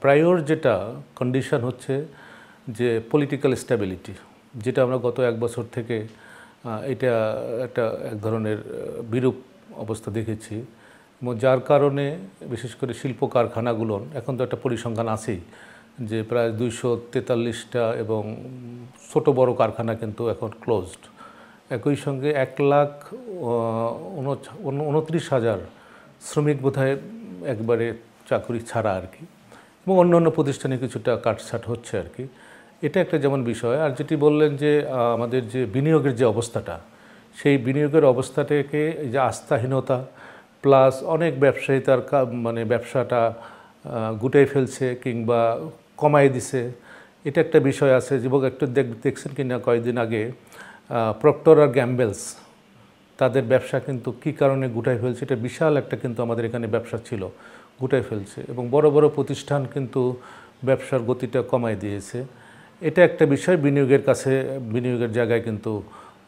Prior যেটা condition হচ্ছে যে পলিটিক্যাল স্ট্যাবিলিটি, যেটা আমরা গত এক বছর থেকে এটা একটা এক ধরনের বিরূপ অবস্থা দেখেছি এবং যার কারণে বিশেষ করে শিল্প কারখানাগুলোর এখন তো একটা পরিসংখ্যান আছেই যে প্রায় 243টা এবং ছোট বড় কারখানা কিন্তু এখন ক্লোজড। একই সঙ্গে 1,29,000 শ্রমিক বোধহয় একবারে চাকরি ছাড়া আর কি, এবং অন্যান্য প্রতিষ্ঠানে কিছুটা কাটছাট হচ্ছে আর কি। এটা একটা যেমন বিষয়। আর যেটি বললেন যে আমাদের যে বিনিয়োগের যে অবস্থাটা, সেই বিনিয়োগের অবস্থাটাকে যে আস্থাহীনতা প্লাস অনেক ব্যবসায়ী তার মানে ব্যবসাটা গুটাই ফেলছে কিংবা কমাই দিছে, এটা একটা বিষয় আছে। যুবক একটু দেখছেন কি না কয়েকদিন আগে প্রক্টর আর গ্যাম্বেলস তাদের ব্যবসা কিন্তু কী কারণে গুটাই ফেলছে, এটা বিশাল একটা কিন্তু আমাদের এখানে ব্যবসা ছিল, গুটাই ফেলছে এবং বড় বড় প্রতিষ্ঠান কিন্তু ব্যবসার গতিটা কমাই দিয়েছে। এটা একটা বিষয়, বিনিয়োগের কাছে বিনিয়োগের জায়গায় কিন্তু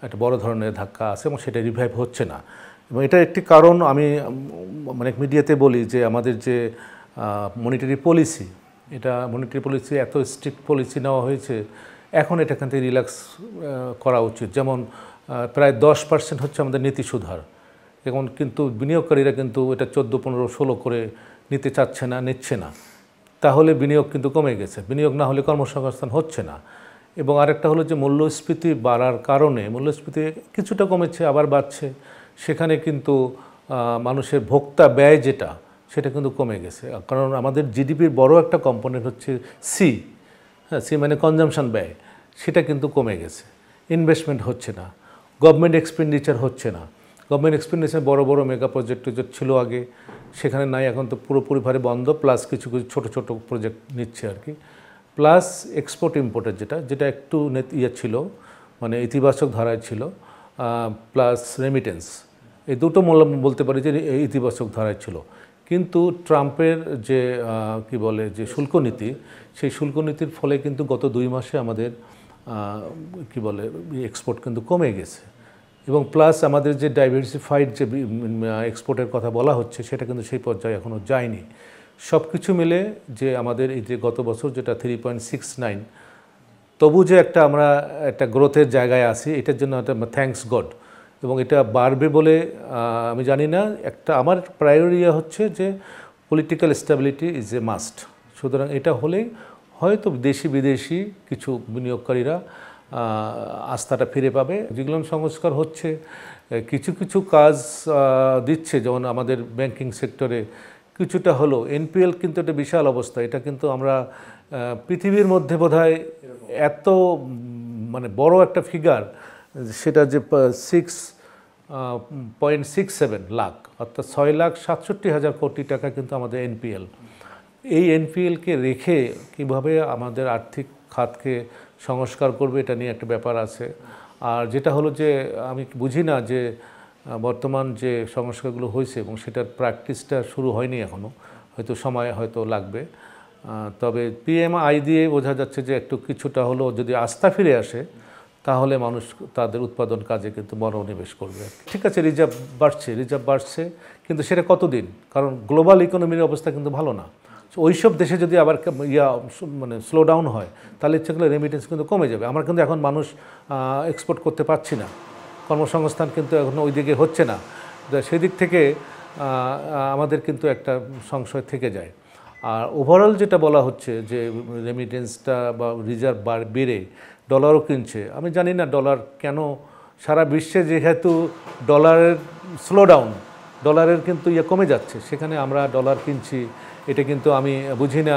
একটা বড় ধরনের ধাক্কা আছে এবং সেটা রিভাইভ হচ্ছে না। এবং এটা একটি কারণ আমি মানে মিডিয়াতে বলি যে আমাদের যে মনিটারি পলিসি, এটা মনিটারি পলিসি এত স্ট্রিক্ট পলিসি নেওয়া হয়েছে, এখন এটা এখান থেকে রিল্যাক্স করা উচিত। যেমন প্রায় 10% হচ্ছে আমাদের নীতি সুধার, এখন কিন্তু বিনিয়োগকারীরা কিন্তু এটা 14, 15, 16 করে নিতে চাচ্ছে না, নিচ্ছে না, তাহলে বিনিয়োগ কিন্তু কমে গেছে। বিনিয়োগ না হলে কর্মসংস্থান হচ্ছে না। এবং আরেকটা হলো যে মূল্যস্ফীতি বাড়ার কারণে মূল্যস্ফীতি কিছুটা কমেছে আবার বাড়ছে, সেখানে কিন্তু মানুষের ভোক্তা ব্যয় যেটা সেটা কিন্তু কমে গেছে। কারণ আমাদের জিডিপির বড় একটা কম্পোনেন্ট হচ্ছে সি, হ্যাঁ, সি মানে কনজামশন ব্যয়, সেটা কিন্তু কমে গেছে। ইনভেস্টমেন্ট হচ্ছে না, গভর্নমেন্ট এক্সপেন্ডিচার হচ্ছে না। গভর্নমেন্ট এক্সপেন্ডিচার বড় বড় মেগা প্রজেক্ট ছিল আগে, সেখানে নাই, এখন তো পুরোপুরিভাবে বন্ধ, প্লাস কিছু কিছু ছোটো ছোটো প্রজেক্ট নিচ্ছে আর কি। প্লাস এক্সপোর্ট ইম্পোর্টের যেটা একটু ছিল, মানে ইতিবাচক ধারায় ছিল, প্লাস রেমিটেন্স, এই দুটো বলতে পারি যে ইতিবাচক ধারায় ছিল। কিন্তু ট্রাম্পের যে কি বলে যে শুল্ক নীতি, সেই শুল্ক নীতির ফলে কিন্তু গত 2 মাসে আমাদের কি বলে এক্সপোর্ট কিন্তু কমে গেছে। এবং প্লাস আমাদের যে ডাইভার্সিফাইড যে এক্সপোর্টের কথা বলা হচ্ছে, সেটা কিন্তু সেই পর্যায়ে এখনও যায়নি। সব কিছু মিলে যে আমাদের এই যে গত বছর যেটা 3.69, তবু যে আমরা একটা গ্রোথের জায়গায় আছি, এটার জন্য একটা থ্যাঙ্কস গড। এবং এটা বাড়বে বলে আমি জানি না। আমার প্রায়োরিটি হচ্ছে যে political stability is a must. সুতরাং এটা হলেই হয়তো দেশি বিদেশি কিছু বিনিয়োগকারীরা আস্থাটা ফিরে পাবে। যেগুলো সংস্কার হচ্ছে, কিছু কিছু কাজ দিচ্ছে, যেমন আমাদের ব্যাংকিং সেক্টরে কিছুটা হলো। এনপিএল কিন্তু একটা বিশাল অবস্থা, এটা কিন্তু আমরা পৃথিবীর মধ্যে বোধহয় এত মানে বড় একটা ফিগার, সেটা যে 6.67 লাখ, অর্থাৎ 6,67,000 কোটি টাকা কিন্তু আমাদের এনপিএল। এই এনপিএলকে রেখে কিভাবে আমাদের আর্থিক খাতকে সংস্কার করবে, এটা নিয়ে একটা ব্যাপার আছে। আর যেটা হলো যে আমি বুঝি না যে বর্তমান যে সংস্কারগুলো হয়েছে এবং সেটার প্র্যাকটিসটা শুরু হয়নি এখনও, হয়তো সময় হয়তো লাগবে। তবে পিএমআই দিয়ে বোঝা যাচ্ছে যে একটু কিছুটা হলো যদি আস্থা ফিরে আসে, তাহলে মানুষ তাদের উৎপাদন কাজে কিন্তু মনোনিবেশ করবে। ঠিক আছে, রিজার্ভ বাড়ছে, কিন্তু সেটা কতদিন? কারণ গ্লোবাল ইকোনমির অবস্থা কিন্তু ভালো না। ওইসব দেশে যদি আবার মানে স্লো ডাউন হয়, তাহলে ইচ্ছে করলে রেমিটেন্স কিন্তু কমে যাবে। আমরা কিন্তু এখন মানুষ এক্সপোর্ট করতে পারছি না, কর্মসংস্থান কিন্তু এখন ওই দিকে হচ্ছে না। সেদিক থেকে আমাদের কিন্তু একটা সংশয় থেকে যায়। আর ওভারঅল যেটা বলা হচ্ছে যে রেমিটেন্সটা বা রিজার্ভ বেড়ে ডলারও কিনছে, আমি জানি না ডলার কেন সারা বিশ্বে, যেহেতু ডলারের স্লো ডাউন, ডলারের কিন্তু কমে যাচ্ছে, সেখানে আমরা ডলার কিনছি, এটা কিন্তু আমি বুঝি না।